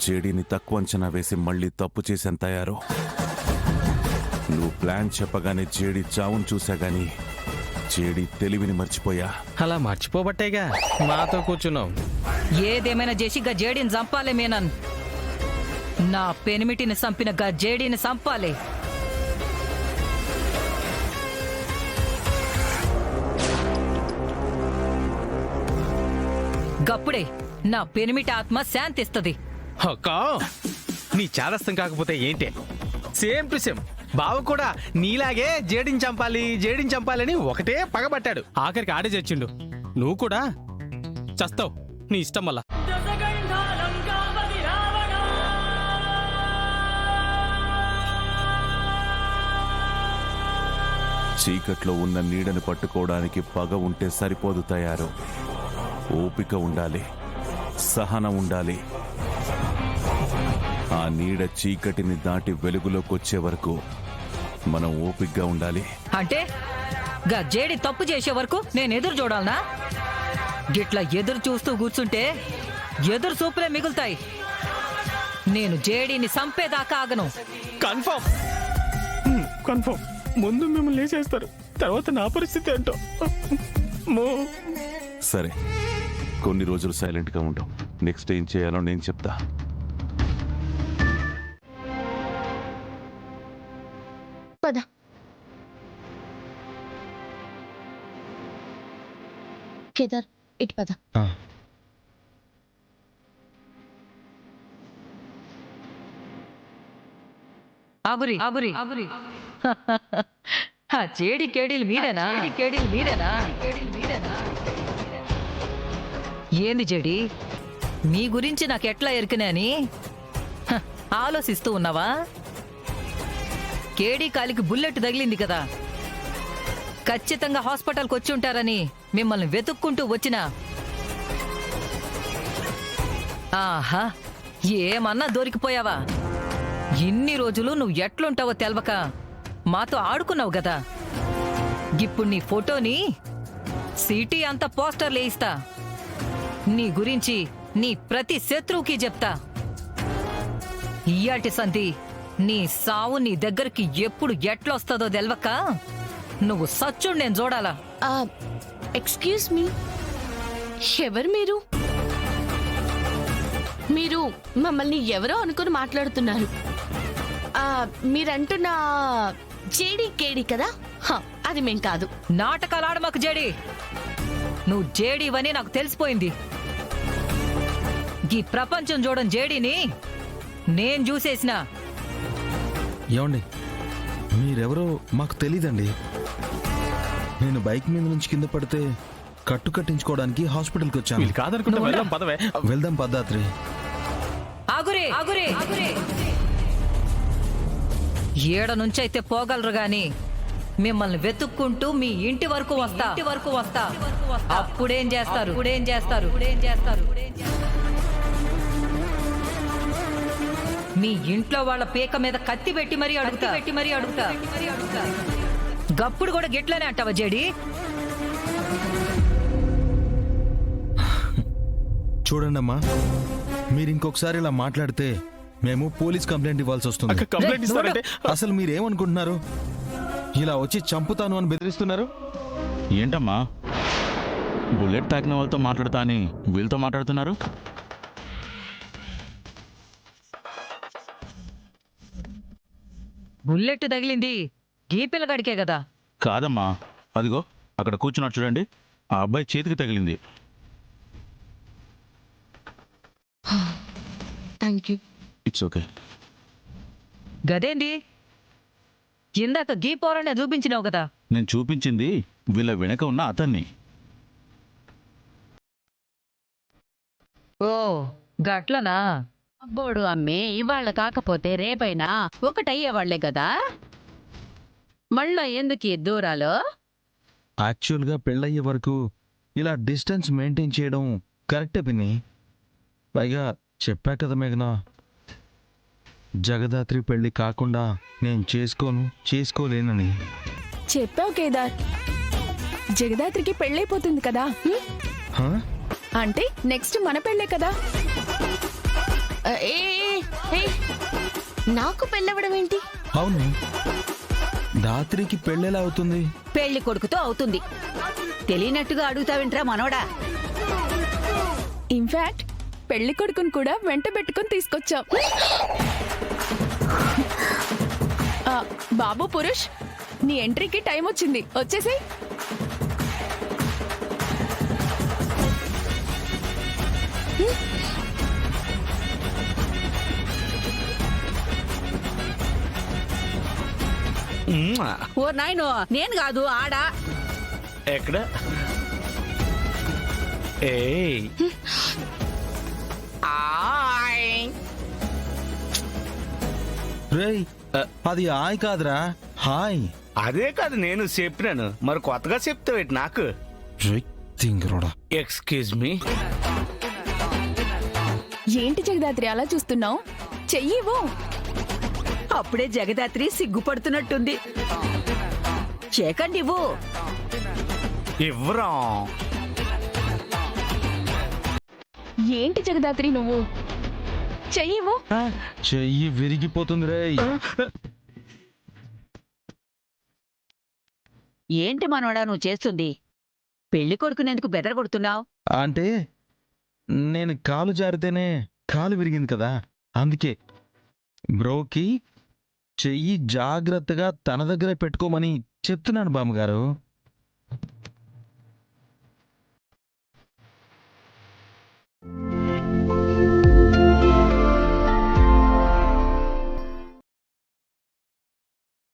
జేడీని తక్కువ అంచనా వేసి మళ్ళీ తప్పు చేసేంత తయారు. నువ్వు ప్లాన్ చెప్పగానే జేడీ చావును చూసా గాని జేడీ తెలివిని మర్చిపోయా. అలా మర్చిపోబట్టేగా మాతో కూర్చున్నావు. ఏదేమైనా చేసి గా జేడీని చంపాలే మేనన్. నా పెనిమిటిని చంపిన గా జేడీని చంపాలి. గప్పుడే నా పెనిమిటి ఆత్మ శాంతిస్తుంది. అక్కా నీ చాదస్తం కాకపోతే ఏంటే, సేమ్ టు సేమ్ బావ కూడా నీలాగే జేడిని చంపాలని ఒకటే పగబట్టాడు. ఆఖరికి ఆడే చచ్చిండు. నువ్వు కూడా చస్తావు నీ ఇష్టం వల్ల. చీకట్లో ఉన్న నీడను పట్టుకోవడానికి పగ ఉంటే సరిపోదు తయారు. ఓపిక ఉండాలి, సహనం ఉండాలి. ఆ నీడ చీకటిని దాటి వెలుగులోకి వచ్చే వరకు మనం ఓపికగా ఉండాలి. అంటే గా జేడి తప్పు చేసే వరకు నేను ఎదురు చూడాలనా? గిట్లా ఎదురు చూస్తూ కూర్చుంటే ఎదురు చూపులే మిగులుతాయి. నేను జేడీని చంపేదాకా ఆగను. కన్ఫర్మ్. ముందు మిమ్మల్ని లేచేస్తారు, తర్వాత నా పరిస్థితి ఏంటో. సరే, కొన్ని రోజులు సైలెంట్గా ఉంటాం. నెక్స్ట్ ఏం చేయాలో నేను చెప్తా. పద. కేదార్ ఇటు పద. ఆగురి ఆగురి ఆగురి. జేడి కేడీలు మీరేనా? ఏంది జేడి, మీ గురించి నాకెట్లా ఎరికినా అని ఆలోచిస్తూ ఉన్నావా? కేడీ కాలికి బుల్లెట్ తగిలింది కదా, ఖచ్చితంగా హాస్పిటల్కి వచ్చి ఉంటారని మిమ్మల్ని వెతుక్కుంటూ వచ్చినా. ఆహా, ఏమన్నా దొరికిపోయావా? ఇన్ని రోజులు నువ్వు ఎట్లుంటావో తెలవక మాతో ఆడుకున్నావు కదా. ఇప్పుడు నీ ఫోటోని సిటీ అంతా పోస్టర్లు వేయిస్తా. నీ గురించి నీ ప్రతి శత్రువుకి చెప్తా. ఇయాటి సంధి నీ సావు నీ దగ్గరికి ఎప్పుడు ఎట్లొస్తుందో తెలవక నువ్వు సచ్చుడు నేను చూడాలా. ఎక్స్క్యూజ్ మీ, ఎవరు మీరు? మీరు మమ్మల్ని ఎవరో అనుకుని మాట్లాడుతున్నారు. మీరంటున్న జేడీ కేడీ కదా? అది మేం కాదు. నాటకాలాడు మాకు జేడీ. నువ్వు జేడీవని నాకు తెలిసిపోయింది. ఈ ప్రపంచం చూడని జేడీని నేను చూసేసిన. ఏమండి, మీరెవరో మాకు తెలీదండి. నేను బైక్ మీద నుంచి కింద పడితే కట్టు కట్టించుకోవడానికి హాస్పిటల్కి వచ్చాను. కాదనుకుంటే వెళ్దాం పదవే. వెళ్దాం పద్దాత్రి. ఆగురే ఆగురే ఆగురే. ఏడ నుంచైతే పోగలరు గాని మిమ్మల్ని వెతుక్కుంటూ మీ ఇంటి వరకు వస్తా. అప్పుడేం చేస్తారు? మీ ఇంట్లో వాళ్ళ పీక మీద కత్తి పెట్టి మరీ అడుగుతా. గప్పుడు కూడా గిట్లనే అంటావా జేడి? చూడండమ్మా, మీరు ఇంకొకసారి ఇలా మాట్లాడితే మేము పోలీస్ కంప్లైంట్ ఇవ్వాల్సి వస్తుంది. కంప్లైంట్ ఇస్తారంటే అసలు మీరేమనుకుంటున్నారు? ఇలా వచ్చి చంపుతాను అని బెదిరిస్తున్నారు. ఏంటమ్మా, బుల్లెట్ తాకిన వాళ్ళతో మాట్లాడతా అని వీళ్ళతో మాట్లాడుతున్నారు? బుల్లెట్ తగిలింది ఈ పిల్లగాడికే కదా. కాదమ్మా, అదిగో అక్కడ కూర్చున్నాడు చూడండి, ఆ అబ్బాయి చేతికి తగిలింది. Thank you. It's okay. గదేంది, ఇందాక గీ పోరాన్ని చూపించినావు కదా. నేను చూపించింది వీళ్ళ వెనక ఉన్న అతన్ని. ఓ గట్లనా? అబ్బోడు అమ్మే, ఇవాళ కాకపోతే రేపైనా ఒకటయ్యేవాళ్లే కదా. మళ్ళా ఎందుకు దూరాలు? యాక్చువల్గా పెళ్ళయ్యే వరకు ఇలా డిస్టెన్స్ మెయింటైన్ చేయడం కరెక్టే పిన్ని. పైగా చెప్పా కదా మేఘనా, జగదాత్రి పెళ్లి కాకుండా నేను చేసుకోలేనని. చెప్పావు కేదార్, జగదాత్రికి పెళ్ళైపోతుంది కదా. అంటే నెక్స్ట్ మన పెళ్ళే కదా. ఏ హే, నాకు పెళ్ళవడం ఏంటి? అవును, ధాత్రికి పెళ్ళెలా అవుతుంది? పెళ్లి కొడుకుతో అవుతుంది. తెలియనట్టుగా అడుగుతావేంట్రా మనోడా? ఇన్ఫాక్ట్ పెళ్లి కొడుకుని కూడా వెంట పెట్టుకుని తీసుకొచ్చాం. బాబు పురుష్, నీ ఎంట్రీకి టైం వచ్చింది, వచ్చేసేయ్. ఓ నాయనో, నేను కాదు ఆడా. ఎక్కడ? ఏయ్ ఆయ్. రేయ్, అది హాయ్ కాదురా, హాయ్. అదే కాదు నేను చెప్పినాను, మరి కొత్తగా చెప్తావేటి నాకు? తింగరోడా. Excuse me. ఏంటి జగదాత్రి అలా చూస్తున్నావు? చెయ్యివో. అప్పుడే జగదాత్రి సిగ్గుపడుతున్నట్టుంది. చేకండి ఇవ్వు. ఇవ్వరా. ఏంటి జగదాత్రి నువ్వు? చెయ్యివో. చెయ్యి విరిగిపోతుంది రేయ్. ఏంటి మనోడా నువ్వు చేస్తుంది? పెళ్లి కొడుకునేందుకు బెదర కొడుతున్నావు? అంటే నేను కాలు జారితేనే కాలు విరిగింది కదా, అందుకే బ్రోకి చెయ్యి జాగ్రత్తగా తన దగ్గరే పెట్టుకోమని చెప్తున్నాను బామ్మగారు.